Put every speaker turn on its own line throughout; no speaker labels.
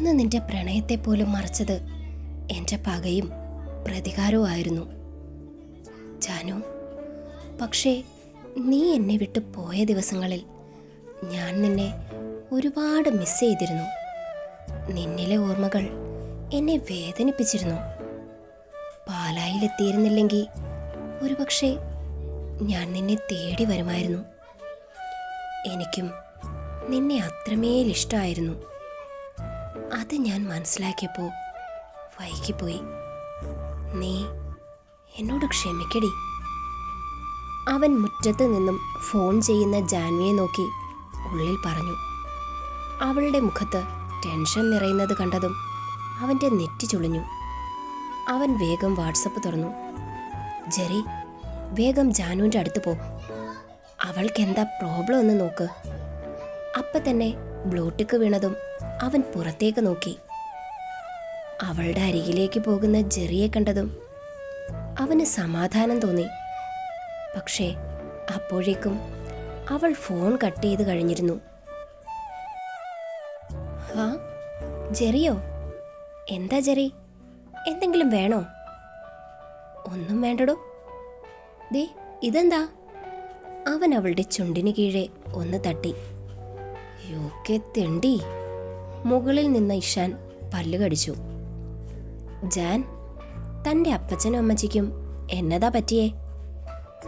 ഇന്ന് നിന്റെ പ്രണയത്തെ പോലും മറച്ചത് എൻ്റെ പകയും പ്രതികാരവും ആയിരുന്നു ജാനു. പക്ഷേ നീ എന്നെ വിട്ടു പോയ ദിവസങ്ങളിൽ ഞാൻ നിന്നെ ഒരുപാട് മിസ് ചെയ്തിരുന്നു. നിന്നിലെ ഓർമ്മകൾ എന്നെ വേദനിപ്പിച്ചിരുന്നു. പാലായിലെത്തിയിരുന്നില്ലെങ്കിൽ ഒരുപക്ഷെ ഞാൻ നിന്നെ തേടി വരുമായിരുന്നു. എനിക്കും നിന്നെ അത്രമേൽ ഇഷ്ടമായിരുന്നു. അത് ഞാൻ മനസ്സിലാക്കിയപ്പോൾ വൈകിപ്പോയി. നീ എന്നോട് ക്ഷമിക്കടി. അവൻ മുറ്റത്ത് നിന്നും ഫോൺ ചെയ്യുന്ന ജാൻവിയെ നോക്കി ഉള്ളിൽ പറഞ്ഞു. അവളുടെ മുഖത്ത് ടെൻഷൻ നിറയുന്നത് കണ്ടതും അവൻ്റെ നെറ്റി ചുളിഞ്ഞു. അവൻ വേഗം വാട്സപ്പ് തുറന്നു. ജെറി, വേഗം ജാനുവിൻ്റെ അടുത്ത് പോ. അവൾക്കെന്താ പ്രോബ്ലം എന്ന് നോക്ക്. അപ്പം തന്നെ ബ്ലൂടിക്ക് വീണതും അവൻ പുറത്തേക്ക് നോക്കി. അവളുടെ അരികിലേക്ക് പോകുന്ന ജെറിയെ കണ്ടതും അവന് സമാധാനം തോന്നി. പക്ഷേ അപ്പോഴേക്കും അവൾ ഫോൺ കട്ട് ചെയ്ത് കഴിഞ്ഞിരുന്നു. ആ ജെറിയോ? എന്താ ജെറി, എന്തെങ്കിലും വേണോ? ഒന്നും വേണ്ടടോ. ദേ ഇതെന്താ? അവൻ അവളുടെ ചുണ്ടിന് കീഴെ ഒന്ന് തട്ടി. യോക്കെ തെണ്ടി. മുകളിൽ നിന്ന ഇഷാൻ പല്ല് കടിച്ചു. ജാൻ, തൻ്റെ അപ്പച്ചനും അമ്മച്ചിക്കും എന്നതാ പറ്റിയേ?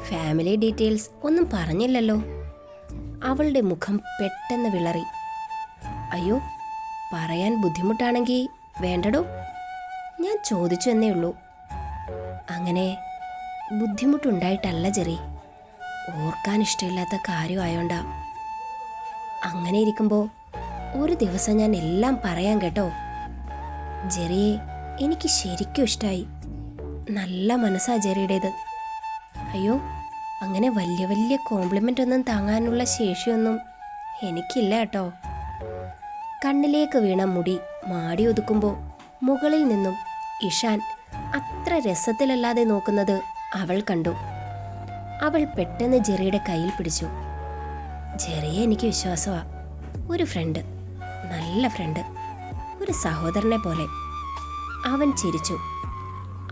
ഫാമിലി ഡീറ്റെയിൽസ് ഒന്നും പറഞ്ഞില്ലല്ലോ. അവളുടെ മുഖം പെട്ടെന്ന് വിളറി. അയ്യോ, പറയാൻ ബുദ്ധിമുട്ടാണെങ്കിൽ വേണ്ടടോ, ഞാൻ ചോദിച്ചു എന്നേ ഉള്ളൂ. അങ്ങനെ ബുദ്ധിമുട്ടുണ്ടായിട്ടല്ല ജെറി, ഓർക്കാൻ ഇഷ്ടമില്ലാത്ത കാര്യമായോണ്ടാ. അങ്ങനെ ഇരിക്കുമ്പോൾ ഒരു ദിവസം ഞാൻ എല്ലാം പറയാൻ കേട്ടോ. ജെറിയെ എനിക്ക് ശരിക്കും ഇഷ്ടമായി. നല്ല മനസ്സാ ജെറിയുടേത്. അയ്യോ, അങ്ങനെ വലിയ വലിയ കോംപ്ലിമെൻ്റ് ഒന്നും താങ്ങാനുള്ള ശേഷിയൊന്നും എനിക്കില്ല കേട്ടോ. കണ്ണിലേക്ക് വീണ മുടി മാടി ഒതുക്കുമ്പോൾ മുകളിൽ നിന്നും ഇഷാൻ അത്ര രസത്തിലല്ലാതെ നോക്കുന്നത് അവൾ കണ്ടു. അവൾ പെട്ടെന്ന് ജെറിയുടെ കയ്യിൽ പിടിച്ചു. ജെറിയെ എനിക്ക് വിശ്വാസമാ. ഒരു ഫ്രണ്ട്, നല്ല ഫ്രണ്ട്, ഒരു സഹോദരനെ പോലെ. അവൻ ചിരിച്ചു.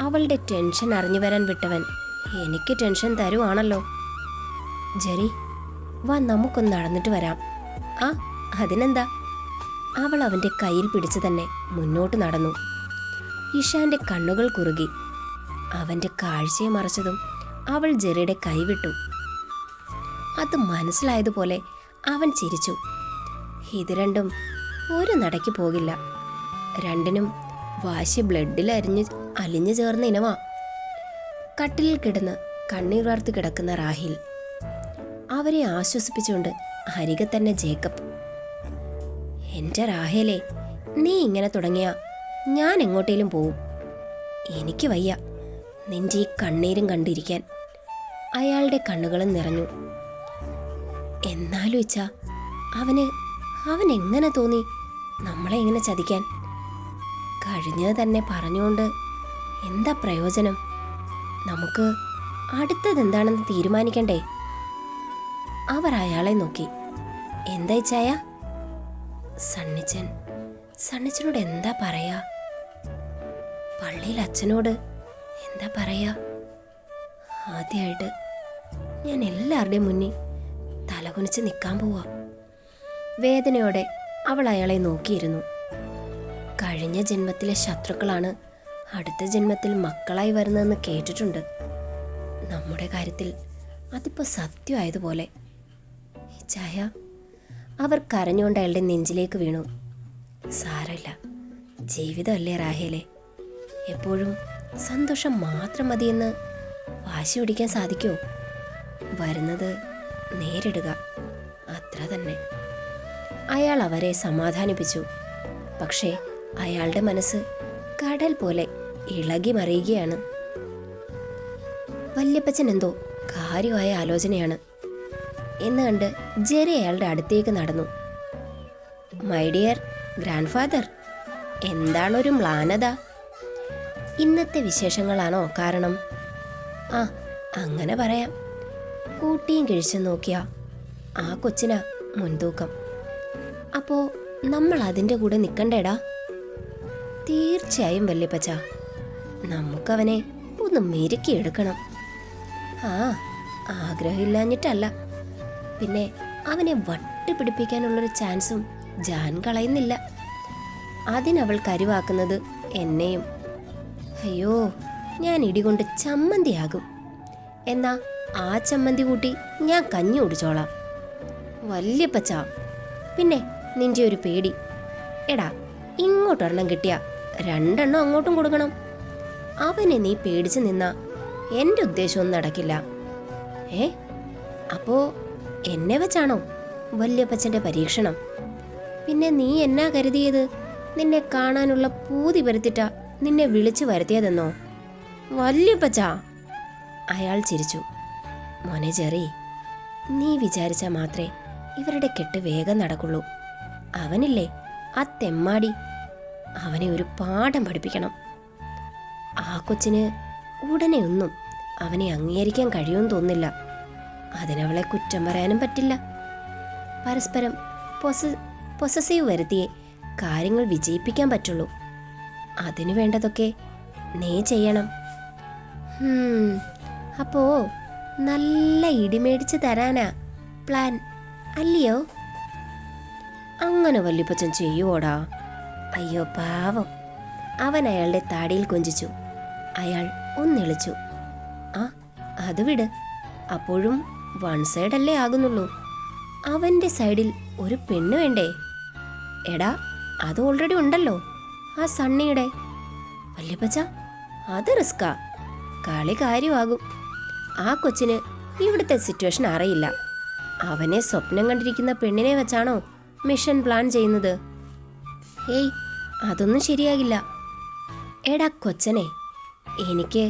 അവളുടെ ടെൻഷൻ അറിഞ്ഞു വരാൻ വിട്ടവൻ എനിക്ക് ടെൻഷൻ തരുവാണല്ലോ. ജെറി, വാ നമുക്കൊന്ന് നടന്നിട്ട് വരാം. ആ അതിനെന്താ? അവൾ അവൻ്റെ കയ്യിൽ പിടിച്ചു തന്നെ മുന്നോട്ട് നടന്നു. ഇഷാന്റെ കണ്ണുകൾ കുറുകി. അവൻ്റെ കാഴ്ചയെ മറച്ചതും അവൾ ജെറിയുടെ കൈവിട്ടു. അത് മനസ്സിലായതുപോലെ അവൻ ചിരിച്ചു. ഇത് രണ്ടും ഒരു നടയ്ക്ക് പോകില്ല. രണ്ടിനും വാശി ബ്ലഡിൽ അലിഞ്ഞു ചേർന്ന ഇനമാ. കട്ടിലിൽ കിടന്ന് കണ്ണീർ വാർത്ത് കിടക്കുന്ന റാഹിൽ. അവരെ ആശ്വസിപ്പിച്ചുകൊണ്ട് അരികെ തന്നെ ജേക്കബ്. എൻ്റെ റാഹേലേ, നീ ഇങ്ങനെ തുടങ്ങിയ ഞാൻ എങ്ങോട്ടേലും പോവും. എനിക്ക് വയ്യ നിന്റെ ഈ കണ്ണീരും കണ്ടിരിക്കാൻ. അയാളുടെ കണ്ണുകളും നിറഞ്ഞു. എന്നാലും ഇച്ചാ, അവൻ എങ്ങനെ തോന്നി നമ്മളെ ഇങ്ങനെ ചതിക്കാൻ? കഴിഞ്ഞത് തന്നെ പറഞ്ഞുകൊണ്ട് എന്താ പ്രയോജനം? നമുക്ക് അടുത്തതെന്താണെന്ന് തീരുമാനിക്കണ്ടേ? അവർ അയാളെ നോക്കി. എന്താ ഇച്ചായ? സണ്ണിച്ചനോട് എന്താ പറയാ? പള്ളിയിൽ അച്ഛനോട് എന്താ പറയാ? ആദ്യമായിട്ട് ഞാൻ എല്ലാവരുടെയും മുന്നിൽ തലകുനിച്ച് നിൽക്കാൻ പോവാ. വേദനയോടെ അവൾ അയാളെ നോക്കിയിരുന്നു. കഴിഞ്ഞ ജന്മത്തിലെ ശത്രുക്കളാണ് അടുത്ത ജന്മത്തിൽ മക്കളായി വരുന്നതെന്ന് കേട്ടിട്ടുണ്ട്. നമ്മുടെ കാര്യത്തിൽ അതിപ്പോൾ സത്യമായതുപോലെ. ചായ, അവർ കരഞ്ഞുകൊണ്ട് അയാളുടെ നെഞ്ചിലേക്ക് വീണു. സാരമില്ല, ജീവിതമല്ലേ റാഹേലെ. എപ്പോഴും സന്തോഷം മാത്രം മതിയെന്ന് വാശി പിടിക്കാൻ സാധിക്കുമോ? വരുന്നത് നേരിടുക, അത്ര തന്നെ. അയാൾ അവരെ സമാധാനിപ്പിച്ചു. പക്ഷേ അയാളുടെ മനസ്സ് കടൽ പോലെ ഇളകി മറിയുകയാണ്. വല്യപ്പച്ചൻ എന്തോ കാര്യമായ ആലോചനയാണ് എന്ന് കണ്ട് ജെറി അയാളുടെ അടുത്തേക്ക് നടന്നു. മൈ ഡിയർ ഗ്രാൻഡ് ഫാദർ, എന്താണൊരു മ്ലാനത? ഇന്നത്തെ വിശേഷങ്ങളാണോ കാരണം? ആ, അങ്ങനെ പറയാം. കൂട്ടിയും കിഴിച്ചു നോക്കിയാ ആ കൊച്ചിനാ മുൻതൂക്കം. അപ്പോൾ നമ്മൾ അതിൻ്റെ കൂടെ നിൽക്കണ്ടേടാ. തീർച്ചയായും വല്യപ്പച്ച, നമുക്കവനെ ഒന്ന് മെരുക്കിയെടുക്കണം. ആ, ആഗ്രഹമില്ലാഞ്ഞിട്ടല്ല, പിന്നെ അവനെ വട്ടുപിടിപ്പിക്കാനുള്ളൊരു ചാൻസും ജാൻ കളയുന്നില്ല. അതിനവൾ കരുവാക്കുന്നത് എന്നെയും. അയ്യോ, ഞാൻ ഇടികൊണ്ട് ചമ്മന്തിയാകും. എന്നാ ആ ചമ്മന്തി കൂട്ടി ഞാൻ കഞ്ഞി കുടിച്ചോളാം. വല്യപ്പച്ച, പിന്നെ നിന്റെ ഒരു പേടി. എടാ, ഇങ്ങോട്ടൊരെണ്ണം കിട്ടിയ 2 എണ്ണം അങ്ങോട്ടും കൊടുക്കണം. അവനെ നീ പേടിച്ച് നിന്നാ എൻ്റെ ഉദ്ദേശമൊന്നും നടക്കില്ല. അപ്പോ എന്നെ വെച്ചാണോ വല്യപ്പച്ചൻ്റെ പരീക്ഷണം? പിന്നെ നീ എന്നാ കരുതിയത്? നിന്നെ കാണാനുള്ള പൂതി വരുത്തിട്ടാ നിന്നെ വിളിച്ചു വരുത്തിയതെന്നോ? വല്യപ്പച്ച, അയാൾ ചിരിച്ചു. മോനെ ജെറി, നീ വിചാരിച്ചാൽ മാത്രമേ ഇവരുടെ കെട്ട് വേഗം നടക്കുള്ളൂ. അവനില്ലേ ആ തെമ്മാടി, അവനെ ഒരു പാഠം പഠിപ്പിക്കണം. ആ കൊച്ചിന് ഉടനെ ഒന്നും അവനെ അംഗീകരിക്കാൻ കഴിയുമെന്ന് തോന്നില്ല. അതിനവളെ കുറ്റം പറയാനും പറ്റില്ല. പരസ്പരം പൊസസീവ് വരുത്തിയേ കാര്യങ്ങൾ വിജയിപ്പിക്കാൻ പറ്റുള്ളൂ. അതിനു വേണ്ടതൊക്കെ നീ ചെയ്യണം. അപ്പോ നല്ല ഇടിമേടിച്ച് തരാനാ പ്ലാൻ അല്ലയോ? അങ്ങനെ വല്യപ്പച്ചൻ ചെയ്യുവോടാ? അയ്യോ പാവം. അവൻ അയാളുടെ താടിയിൽ കൊഞ്ചിച്ചു. അയാൾ ഒന്നിളിച്ചു. ആ, അത് വിട്. അപ്പോഴും 1 സൈഡല്ലേ ആകുന്നുള്ളൂ. അവൻ്റെ സൈഡിൽ ഒരു പെണ്ണ് വേണ്ടേ? എടാ, അത് ഓൾറെഡി ഉണ്ടല്ലോ, ആ സണ്ണിയുടെ. വല്യപ്പച്ച, അത് റിസ്കാ. കളി കാര്യമാകും. ആ കൊച്ചിന് ഇവിടുത്തെ സിറ്റുവേഷൻ അറിയില്ല. അവനെ സ്വപ്നം കണ്ടിരിക്കുന്ന പെണ്ണിനെ വെച്ചാണോ മിഷൻ പ്ലാൻ ചെയ്യുന്നത്? ഏയ്, അതൊന്നും ശരിയാകില്ല. എടാ കൊച്ചനെ, എനിക്ക്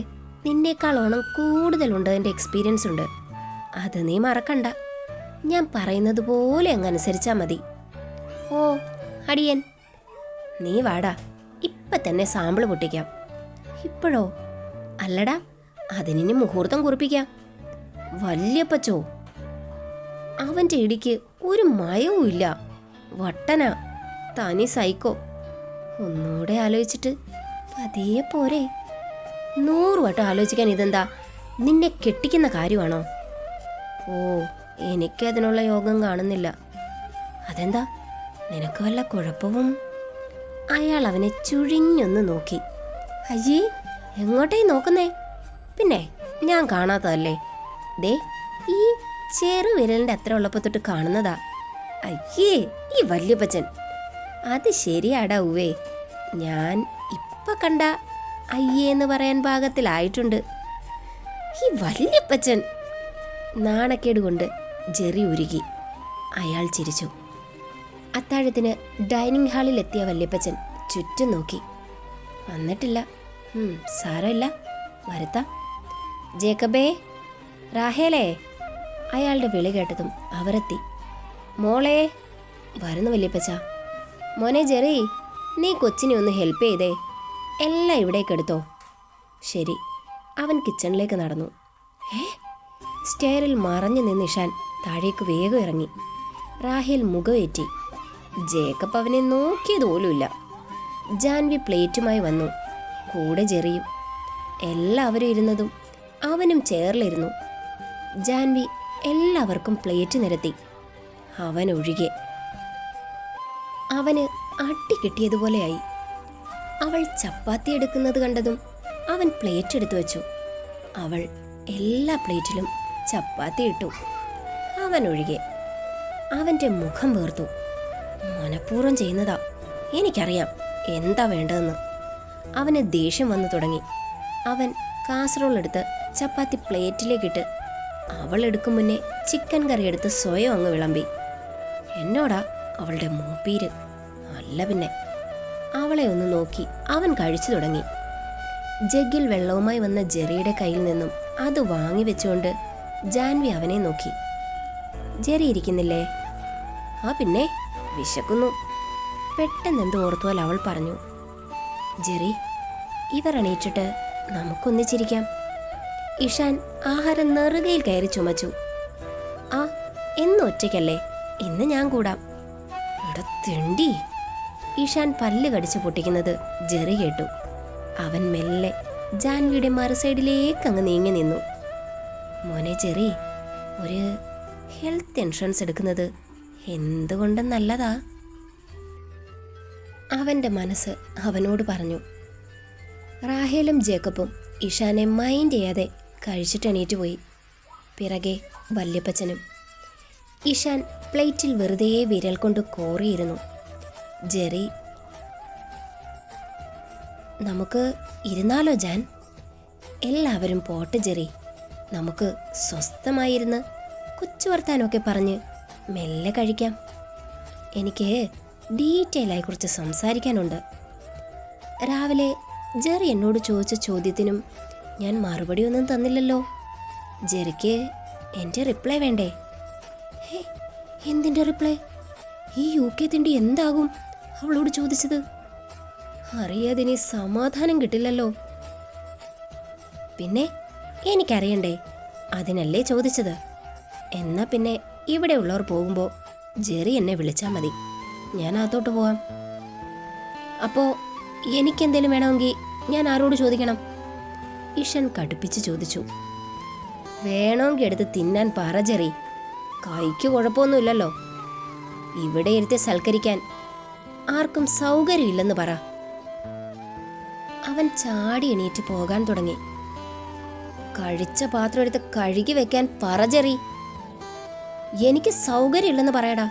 നിന്നേക്കാളോണം കൂടുതലുണ്ട് എൻ്റെ എക്സ്പീരിയൻസ് ഉണ്ട്. അത് നീ മറക്കണ്ട. ഞാൻ പറയുന്നത് പോലെ അങ്ങ് അനുസരിച്ചാൽ മതി. ഓ അടിയൻ, നീ വാടാ, ഇപ്പം തന്നെ സാമ്പിൾ പൊട്ടിക്കാം. ഇപ്പോഴോ? അല്ലടാ, അതിനി മുഹൂർത്തം കുറിപ്പിക്കാം. വല്യപ്പച്ചോ, അവൻ്റെ ഇടിക്ക് ഒരു മയവും ഇല്ല. വട്ടനാ, തനി സൈക്കോ. ഒന്നുകൂടെ ആലോചിച്ചിട്ട് പതിയെ പോരെ? 100 വട്ടം ആലോചിക്കാൻ ഇതെന്താ, നിന്നെ കെട്ടിക്കുന്ന കാര്യമാണോ? ഓ, എനിക്കതിനുള്ള യോഗം കാണുന്നില്ല. അതെന്താ, നിനക്ക് വല്ല കുഴപ്പവും? അയാൾ അവനെ ചുഴിഞ്ഞൊന്ന് നോക്കി. അയ്യേ, എങ്ങോട്ടേ നോക്കുന്നേ? പിന്നെ ഞാൻ കാണാത്തതല്ലേ? ദേ, ഈ ചെറുവിരലിൻ്റെ അത്ര ഉള്ളപ്പോൾ തൊട്ട് കാണുന്നതാ. അയ്യേ, ഈ വല്യപ്പച്ചൻ. അത് ശരിയാടാ ഉവേ, ഞാൻ ഇപ്പം കണ്ട അയ്യേന്ന് പറയാൻ പാകത്തിലായിട്ടുണ്ട്. ഈ വല്യപ്പച്ചൻ. നാണക്കേട് കൊണ്ട് ജെറി ഉരുകി. അയാൾ ചിരിച്ചു. അത്താഴത്തിന് ഡൈനിങ് ഹാളിൽ എത്തിയ വല്യപ്പച്ചൻ ചുറ്റും നോക്കി. വന്നിട്ടില്ല. സാരമില്ല, വരുത്താം. ജേക്കബേ, റാഹേലേ. അയാളുടെ വിളി കേട്ടതും അവരെത്തി. മോളെ. വരുന്നു വല്യപ്പച്ച. മോനെ ജെറി, നീ കൊച്ചിനെ ഒന്ന് ഹെൽപ്പ് ചെയ്തേ. എല്ലാം ഇവിടേക്കെടുത്തോ. ശരി. അവൻ കിച്ചണിലേക്ക് നടന്നു. സ്റ്റെയറിൽ മറഞ്ഞു നിന്ന് ഇഷാൻ താഴേക്ക് വേഗം ഇറങ്ങി. റാഹേൽ മുഖവേറ്റി. ജേക്കബ് അവനെ നോക്കിയത് പോലുമില്ല. ജാൻവി പ്ലേറ്റുമായി വന്നു, കൂടെ ജെറിയും. എല്ലാവരും ഇരുന്നതും അവനും ചെയറിലിരുന്നു. ജാൻവി എല്ലാവർക്കും പ്ലേറ്റ് നിരത്തി. അവൻ ഒഴികെ. അവന് അടി കിട്ടിയതുപോലെയായി. അവൾ ചപ്പാത്തി എടുക്കുന്നത് കണ്ടതും അവൻ പ്ലേറ്റ് എടുത്തു വെച്ചു. അവൾ എല്ലാ പ്ലേറ്റിലും ചപ്പാത്തി ഇട്ടു. അവൻ ഒഴികെ. അവൻ്റെ മുഖം വീർത്തു. മനഃപൂർവ്വം ചെയ്യുന്നതാ. എനിക്കറിയാം എന്താ വേണ്ടതെന്ന്. അവന് ദേഷ്യം വന്നു തുടങ്ങി. അവൻ കാസറോൾ എടുത്ത് ചപ്പാത്തി പ്ലേറ്റിലേക്കിട്ട് അവൾ എടുക്കും മുന്നേ ചിക്കൻ കറി എടുത്ത് സ്വയം അങ്ങ് വിളമ്പി. എന്നോടാ അവളുടെ മൂപ്പീര്. അല്ല പിന്നെ. അവളെ ഒന്ന് നോക്കി അവൻ കഴിച്ചു തുടങ്ങി. ജഗ്ഗിൽ വെള്ളവുമായി വന്ന ജെറിയുടെ കയ്യിൽ നിന്നും അത് വാങ്ങി വെച്ചുകൊണ്ട് ജാൻവി അവനെ നോക്കി. ജെറി ഇരിക്കുന്നില്ലേ? ആ പിന്നെ, വിശക്കുന്നു. പെട്ടെന്നെന്തോ ഓർത്തുവാൽ അവൾ പറഞ്ഞു. ജെറി, ഇവർ എണീറ്റിട്ട് നമുക്കൊന്നിച്ചിരിക്കാം. ഇഷാൻ ആഹാരം നെറുകയിൽ കയറി ചുമച്ചു. ആ, എന്നും ഒറ്റയ്ക്കല്ലേ, ഇന്ന് ഞാൻ കൂടാം. ഇവിടെ തിണ്ടി. ഇഷാൻ പല്ല് കടിച്ചു പൊട്ടിക്കുന്നത് ജെറി കേട്ടു. അവൻ മെല്ലെ ജാൻവിയുടെ മറുസൈഡിലേക്ക് അങ്ങ് നീങ്ങി നിന്നു. മോനെ ജെറി, ഒരു ഹെൽത്ത് ഇൻഷുറൻസ് എടുക്കുന്നത് എന്തുകൊണ്ടും നല്ലതാ. അവൻ്റെ മനസ്സ് അവനോട് പറഞ്ഞു. റാഹേലും ജേക്കബും ഇഷാനെ മൈൻഡ് ചെയ്യാതെ കഴിച്ചിട്ട് എണീറ്റ് പോയി. പിറകെ വല്യപ്പച്ചനും. ഇഷാൻ പ്ലേറ്റിൽ വെറുതെ വിരൽ കൊണ്ട് കോറിയിരുന്നു. ജെറി, നമുക്ക് ഇരുന്നാലോ ജാൻ? എല്ലാവരും പോട്ടെ ജെറി, നമുക്ക് സ്വസ്ഥമായിരുന്ന് കൊച്ചു വർത്താനമൊക്കെ പറഞ്ഞ് മെല്ലെ കഴിക്കാം. എനിക്ക് ഡീറ്റെയിലായി കുറിച്ച് സംസാരിക്കാനുണ്ട്. രാവിലെ ജെറി എന്നോട് ചോദിച്ച ചോദ്യത്തിനും ഞാൻ മറുപടി ഒന്നും തന്നില്ലല്ലോ. ജെറിക്ക് എൻ്റെ റിപ്ലൈ വേണ്ടേ? എന്തിൻ്റെ റിപ്ലൈ? ഈ UK തിണ്ടി എന്താകും അവളോട് ചോദിച്ചത്? അറിയാതിനി സമാധാനം കിട്ടില്ലല്ലോ. പിന്നെ എനിക്കറിയണ്ടേ, അതിനല്ലേ ചോദിച്ചത്. എന്നാ പിന്നെ ഇവിടെ ഉള്ളവർ പോകുമ്പോൾ ജെറി എന്നെ വിളിച്ചാൽ മതി, ഞാൻ അകത്തോട്ട് പോവാം. അപ്പോൾ എനിക്കെന്തേലും വേണമെങ്കിൽ ഞാൻ ആരോട് ചോദിക്കണം? ഇഷൻ കടുപ്പിച്ച് ചോദിച്ചു. വേണമെങ്കിൽ എടുത്ത് തിന്നാൻ പറ ജെറി, കൈക്ക് കുഴപ്പമൊന്നുമില്ലല്ലോ. ഇവിടെ ഇരുത്തി സൽക്കരിക്കാൻ ആർക്കും സൗകര്യമില്ലെന്ന് പറ. അവൻ ചാടി എണീറ്റ് പോകാൻ തുടങ്ങി. കഴിച്ച പാത്രം എടുത്ത് കഴുകി വെക്കാൻ പറ ജെറി. എനിക്ക് സൗകര്യമില്ലെന്ന് പറയടാ.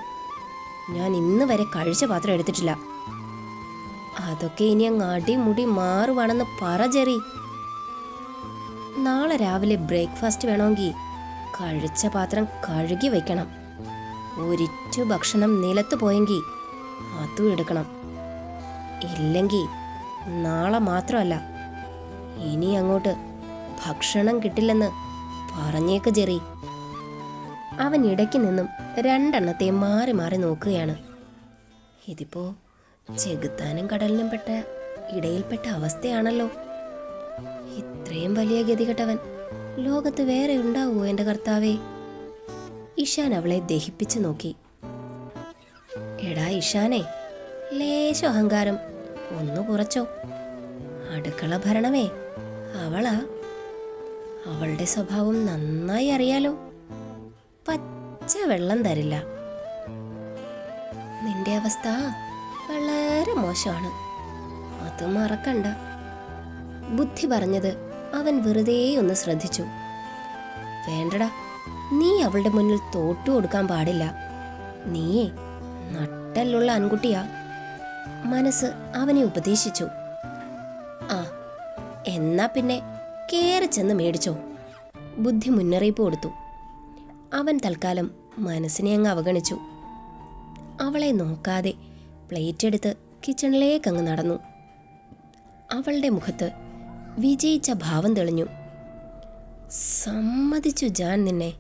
ഞാൻ ഇന്ന് വരെ കഴിച്ച പാത്രം എടുത്തിട്ടില്ല. അതൊക്കെ ഇനി അങ്ങ് അടിമുടി മാറുവാണെന്ന് പറ ജെറി. നാളെ രാവിലെ ബ്രേക്ക്ഫാസ്റ്റ് വേണമെങ്കിൽ കഴിച്ച പാത്രം കഴുകി വെക്കണം. ഒരിറ്റു ഭക്ഷണം നിലത്ത് പോയെങ്കിൽ അതും എടുക്കണം. ഇല്ലെങ്കിൽ നാളെ മാത്രമല്ല, ഇനി അങ്ങോട്ട് ഭക്ഷണം കിട്ടില്ലെന്ന് പറഞ്ഞേക്ക് ജെറി. അവൻ ഇടയ്ക്ക് നിന്നും രണ്ടെണ്ണത്തെ മാറി മാറി നോക്കുകയാണ്. ഇതിപ്പോ ചെകുത്താനും കടലിനും ഇടയിൽപ്പെട്ട അവസ്ഥയാണല്ലോ. ഇത്രയും വലിയ ഗതികെട്ടവൻ ലോകത്ത് വേറെ ഉണ്ടാവുമോ എൻ്റെ കർത്താവേ? ഇഷാൻ അവളെ ദഹിപ്പിച്ചു നോക്കി. എടാ ഇഷാനെ, ലേശം അഹങ്കാരം ഒന്ന് കുറച്ചോ. അടുക്കള ഭരണമേ അവളാ. അവളുടെ സ്വഭാവം നന്നായി അറിയാലോ. പച്ച വെള്ളം തരില്ല. നിന്റെ അവസ്ഥ വളരെ മോശമാണ്, അത് മറക്കണ്ട. ബുദ്ധി പറഞ്ഞത് അവൻ വെറുതെ ഒന്ന് ശ്രദ്ധിച്ചു. വേണ്ടടാ, നീ അവളുടെ മുന്നിൽ തോറ്റു കൊടുക്കാൻ പാടില്ല. നീയേ നട്ടലുള്ള ആൺകുട്ടിയാ. മനസ്സ് അവനെ ഉപദേശിച്ചു. ആ, എന്നാ പിന്നെ കേറി ചെന്ന് മേടിച്ചോ. ബുദ്ധി മുന്നറിയിപ്പ് കൊടുത്തു. അവൻ തൽക്കാലം മനസ്സിനെ അങ്ങ് അവഗണിച്ചു. അവളെ നോക്കാതെ പ്ലേറ്റ് എടുത്ത് കിച്ചണിലേക്ക് അങ്ങ് നടന്നു. അവളുടെ മുഖത്ത് വിജയിച്ച ഭാവം തെളിഞ്ഞു. സമ്മതിച്ചു ജാൻ നിന്നെ.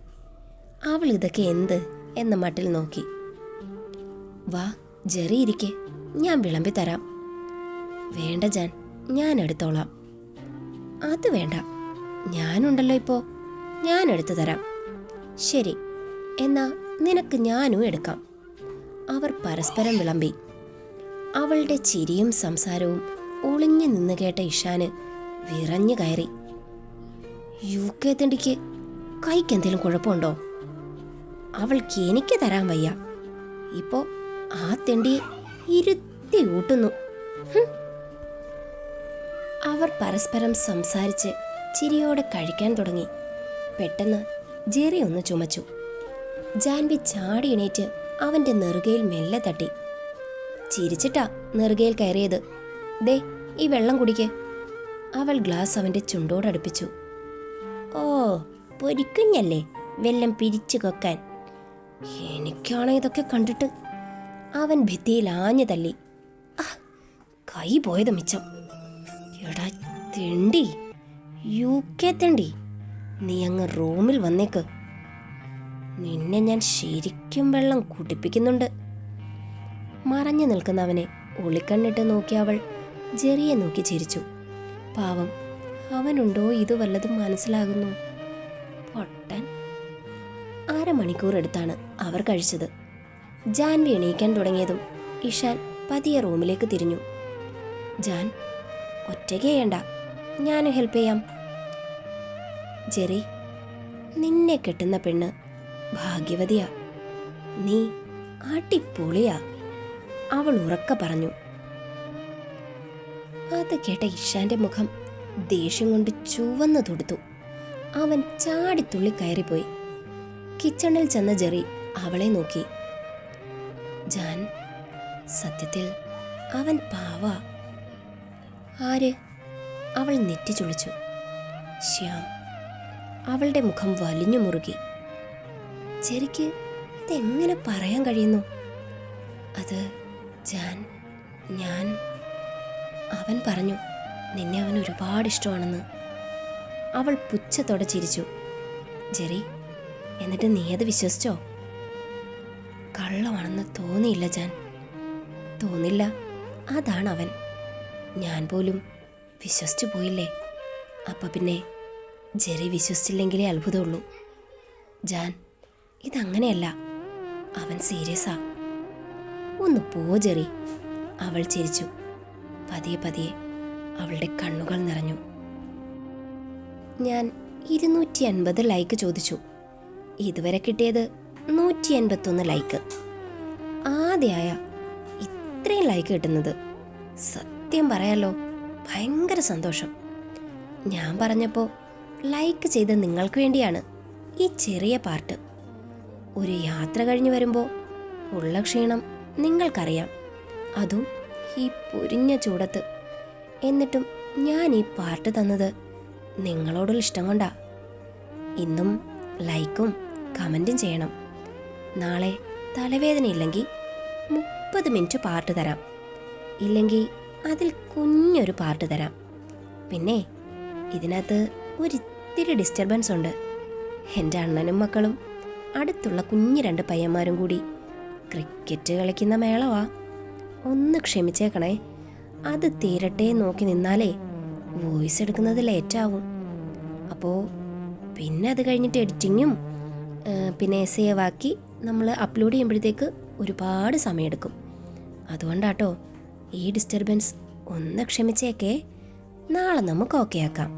അവൾ ഇതൊക്കെ എന്ത് എന്ന മട്ടിൽ നോക്കി. വാ ജെറി, ഇരിക്കെ, ഞാൻ വിളമ്പിത്തരാം. വേണ്ട ജാൻ, ഞാൻ എടുത്തോളാം. അത് വേണ്ട, ഞാനുണ്ടല്ലോ ഇപ്പോൾ, ഞാൻ എടുത്തു തരാം. ശരി, എന്നാ നിനക്ക് ഞാനും എടുക്കാം. അവർ പരസ്പരം വിളമ്പി. അവളുടെ ചിരിയും സംസാരവും ഒളിഞ്ഞു നിന്ന് കേട്ട ഇഷാന് വിറഞ്ഞു കയറി. UK തിണ്ടിക്ക് കൈക്കെന്തേലും കുഴപ്പമുണ്ടോ? അവൾക്ക് എനിക്ക് തരാൻ വയ്യ. ഇപ്പോ ആ തെണ്ടിയെ ഇരുത്തി ഊട്ടുന്നു. അവർ പരസ്പരം സംസാരിച്ച് ചിരിയോടെ കഴിക്കാൻ തുടങ്ങി. പെട്ടെന്ന് ജെറി ഒന്ന് ചുമച്ചു. ജാൻവി ചാടി എണീറ്റ് അവൻ്റെ നെറുകയിൽ മെല്ലെ തട്ടി. ചിരിച്ചിട്ടാ നെറുകയിൽ കയറിയത്. ദേ, ഈ വെള്ളം കുടിക്ക്. അവൾ ഗ്ലാസ് അവൻ്റെ ചുണ്ടോടടുപ്പിച്ചു. ഓ, പൊരിക്കുഞ്ഞല്ലേ വെല്ലം പിരിച്ചു കൊക്കാൻ. എനിക്കാണോ ഇതൊക്കെ കണ്ടിട്ട്? അവൻ ഭിത്തിയിൽ ആഞ്ഞു തല്ലി. കൈ പോയത് മിച്ചം. എടാ തെണ്ടി, UK തെണ്ടി, നീ അങ്ങ് റൂമിൽ വന്നേക്ക്. നിന്നെ ഞാൻ ശരിക്കും വെള്ളം കുടിപ്പിക്കുന്നുണ്ട്. മറഞ്ഞു നിൽക്കുന്നവനെ ഒളിക്കണ്ണിട്ട് നോക്കി അവൾ ജെറിയെ നോക്കി ചിരിച്ചു. പാവം, അവനുണ്ടോ ഇത് വല്ലതും മനസ്സിലാകുന്നു. പൊട്ടൻ. അരമണിക്കൂർ എടുത്താണ് അവർ കഴിച്ചത്. ജാൻവി എണീക്കാൻ തുടങ്ങിയതും ഇഷാൻ പതിയെ റൂമിലേക്ക് തിരിഞ്ഞു. ജാൻ, ഒറ്റയ്ക്ക് ചെയ്യണ്ട, ഞാനും ഹെൽപ്പ് ചെയ്യാം. ജെറി, നിന്നെ കെട്ടുന്ന പെണ്ണ് ഭാഗ്യവതിയാ, നീ അടിപൊളിയാ, അവൾ ഉറക്കെ പറഞ്ഞു. അത് കേട്ട ഇഷാന്റെ മുഖം ദേഷ്യം കൊണ്ട് ചുവന്നു തൊടുത്തു. അവൻ ചാടിത്തുള്ളി കയറിപ്പോയി. കിച്ചണിൽ ചെന്ന ജെറി അവളെ നോക്കി. ജാൻ, സത്യത്തിൽ അവൻ പാവാ. ആര്? അവൾ നെറ്റി ചുളിച്ചു. ശ്യാം. അവളുടെ മുഖം വലിഞ്ഞു മുറുകി. ജെറിക്ക് ഇതെങ്ങനെ പറയാൻ കഴിയുന്നു? അത് ജാൻ, ഞാൻ... അവൻ പറഞ്ഞു, നിന്നെ അവൻ ഒരുപാട് ഇഷ്ടമാണെന്ന്. അവൾ പുച്ഛത്തോടെ ചിരിച്ചു. ജെറി, എന്നിട്ട് നീ അത് വിശ്വസിച്ചോ? കള്ളമാണെന്ന് തോന്നിയില്ല ജാൻ. തോന്നില്ല, അതാണ് അവൻ. ഞാൻ പോലും വിശ്വസിച്ചു പോയില്ലേ. അപ്പം പിന്നെ ജെറി വിശ്വസിച്ചില്ലെങ്കിലേ അത്ഭുതമുള്ളൂ. ജാൻ, ഇതങ്ങനെയല്ല, അവൻ സീരിയസാ. ഒന്ന് പോ ജെറി. അവൾ ചിരിച്ചു. പതിയെ പതിയെ അവളുടെ കണ്ണുകൾ നിറഞ്ഞു. ഞാൻ 250 ലൈക്ക് ചോദിച്ചു. ഇതുവരെ കിട്ടിയത് 181 ലൈക്ക്. ആദ്യമായ ഇത്രയും ലൈക്ക് കിട്ടുന്നത് സത്യം പറയാലോ ഭയങ്കര സന്തോഷം. ഞാൻ പറഞ്ഞപ്പോൾ ലൈക്ക് ചെയ്ത് നിങ്ങൾക്ക് വേണ്ടിയാണ് ഈ ചെറിയ പാർട്ട്. ഒരു യാത്ര കഴിഞ്ഞ് വരുമ്പോൾ ഉള്ള ക്ഷീണം നിങ്ങൾക്കറിയാം, അതും ഈ പൊരിഞ്ഞ ചൂടത്ത്. എന്നിട്ടും ഞാൻ ഈ പാർട്ട് തന്നത് നിങ്ങളോടുള്ള ഇഷ്ടം കൊണ്ടാ. ഇന്നും ലൈക്കും കമൻറ്റും ചെയ്യണം. നാളെ തലവേദനയില്ലെങ്കിൽ 30 മിനിറ്റ് പാർട്ട് തരാം, ഇല്ലെങ്കിൽ അതിൽ കുഞ്ഞൊരു പാർട്ട് തരാം. പിന്നെ ഇതിനകത്ത് ഒരിത്തിരി ഡിസ്റ്റർബൻസ് ഉണ്ട്. എൻ്റെ അണ്ണനും മക്കളും അടുത്തുള്ള കുഞ്ഞു 2 പയ്യന്മാരും കൂടി ക്രിക്കറ്റ് കളിക്കുന്ന മേളവാ. ഒന്ന് ക്ഷമിച്ചേക്കണേ. അത് തീരട്ടെ നോക്കി നിന്നാലേ വോയിസ് എടുക്കുന്നത് ലേറ്റാവും. അപ്പോൾ പിന്നെ അത് കഴിഞ്ഞിട്ട് എഡിറ്റിങ്ങും പിന്നെ സേവ് ആക്കി നമ്മൾ അപ്ലോഡ് ചെയ്യുമ്പോഴത്തേക്ക് ഒരുപാട് സമയമെടുക്കും. അതുകൊണ്ടാട്ടോ ഈ ഡിസ്റ്റർബൻസ്. ഒന്ന് ക്ഷമിച്ചേക്കേ. നാളെ നമുക്ക് ഓക്കെ ആക്കാം.